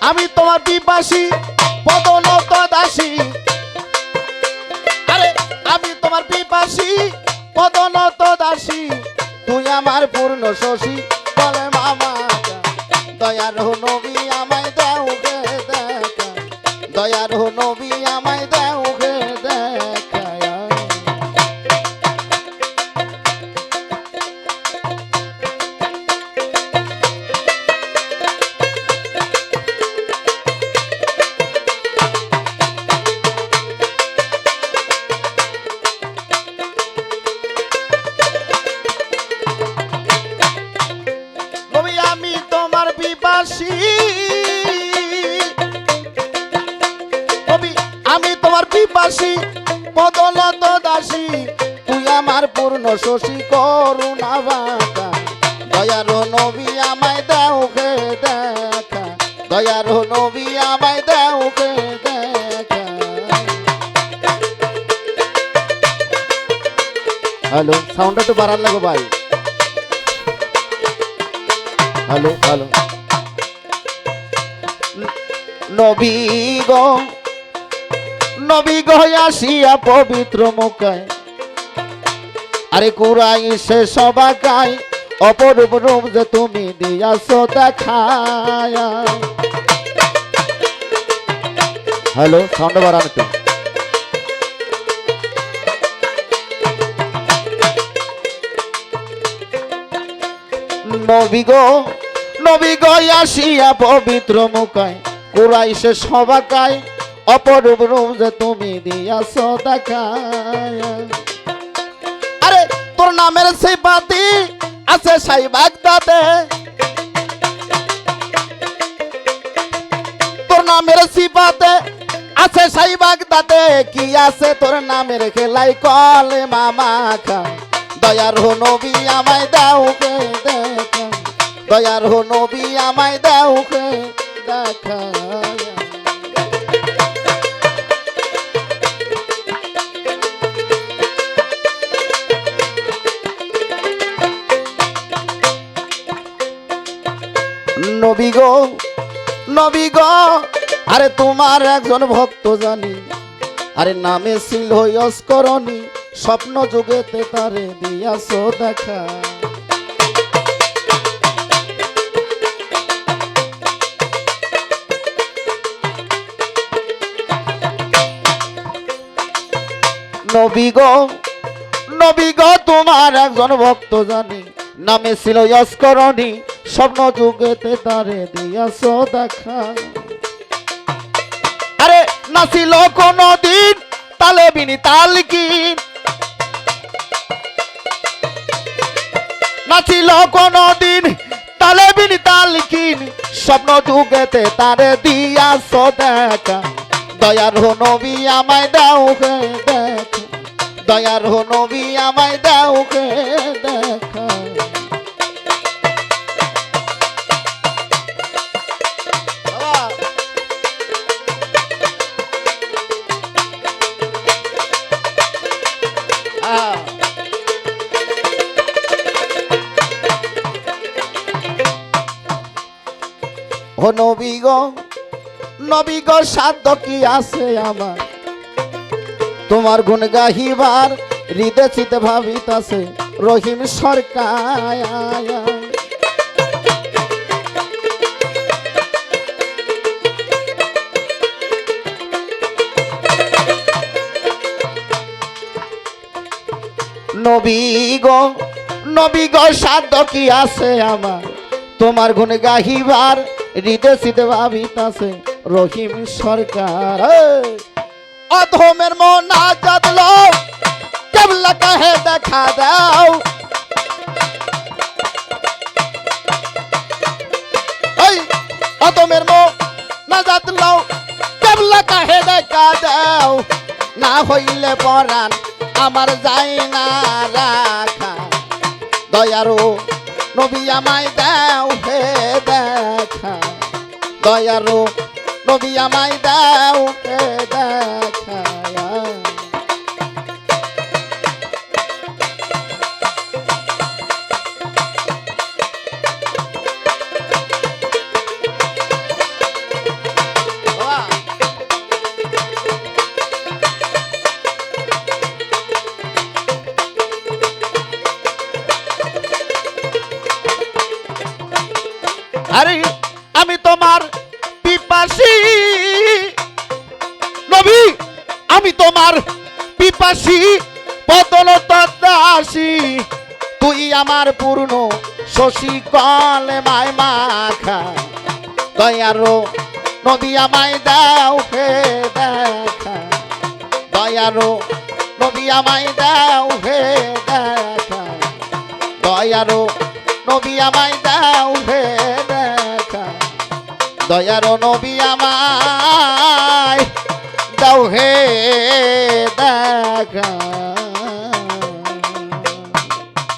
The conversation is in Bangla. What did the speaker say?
আমি তোমার পিপাসী পদনত দাসী, আরে আমি তোমার পিপাসী পদনত দাসী, তুই আমার পূর্ণ শশী বলে মামা দয়ার নবী আমায় দাও গে দেখা, দয়ার নবী আমায় দাও গে দেখা। আমি তোমার পিপাসী, আমি তোমার পিপাসী পদলত দাসী, তুই আমার পূর্ণ শশী করুণা বাঁকা, দয়ার নবী আমায় দাও গে দেখা, দয়ার নবী আমায় দাও গে দেখা। হ্যালো, সাউন্ডটা একটু বাড়ান লাগো ভাই। Hello hello. নবী গো, নবী গো আসিয়া পবিত্র মুখায়, আরে কুরাইশে সবাকায় অপরূপ রূপ যে তুমি দিয়াছ দেখায়। হ্যালো, সাউন্ড বাড়ান একটু। নবী গো, নবী গো আসিয়া পবিত্র মুখায় কুরাইশে সবাকায় অপরূপ রূপ যে তুমি দিয়াছ দেখায়। আরে তোর নামের সিফাতি আছে সাই বাগদাদে, তোর নামের সিফাতে আছে সাই বাগদাদে, কি আছে তোর নামের খেলাই কলে মামা খা, দয়ার নবী আমায় দাও গে দেখা, দয়ার নবী আমায় দাও গে দেখা। নবী গো, নবী গো, আরে তোমার একজন ভক্ত জানি, আরে নামে ছিল অস্করণী, স্বপ্ন যুগেতে তারে দিয়াছ দেখা। নবী গো, নবী গো, তোমার একজন ভক্ত জানি, নামে ছিল অস্করণী, স্বপ্ন যুগেতে তারে দিয়াছ দেখা। আরে নাছিল কোনদিন তালে বিনি তালকিন, নাছিল কোনদিন তালে বিনি তালকিন, স্বপ্ন যুগেতে তারে দিয়াছ দেখা, দয়ার নবী আমায় দাও গে দেখা, দয়ার নবী আমায় দাও গে দেখা। ও নবী গো, নবী গো, সাধ্য কি আছে আমার তোমার গুণ গাহিবার, হৃদয় চিতে ভাবিতাছে রহিম সরকার। নবী গো, নবী গো, সাধ্য কি আছে আমার তোমার গুণ গাহিবার, হৃদয় চিতে ভাবিতাছে রহিম সরকার। অধমের মোনাজাত লো কেবলা কাহে দেখা দাও, ওই অধমের মোনাজাত লো কেবলা কাহে দেখা দাও, না হইলে পরাণ আমার যায় না রাখা, দয়ারো নবী আমায় দাও হে দেখা, দয়ারো নবী আমায় দাও হে দেখা। আরে আমি তোমার পিপাসী নবী, আমি তোমার পিপাসী পদনত দাসী, তুই আমার পূর্ণ শশী কলেমায় মাখা, দয়ারো নবী আমায় দাও হে দেখা, দয়ারো নবী আমায় দাও হে দেখা, দয়ারো নবী আমায় দাও হে দেখা, দয়ারো নবী আমায় দাও হে দেখা।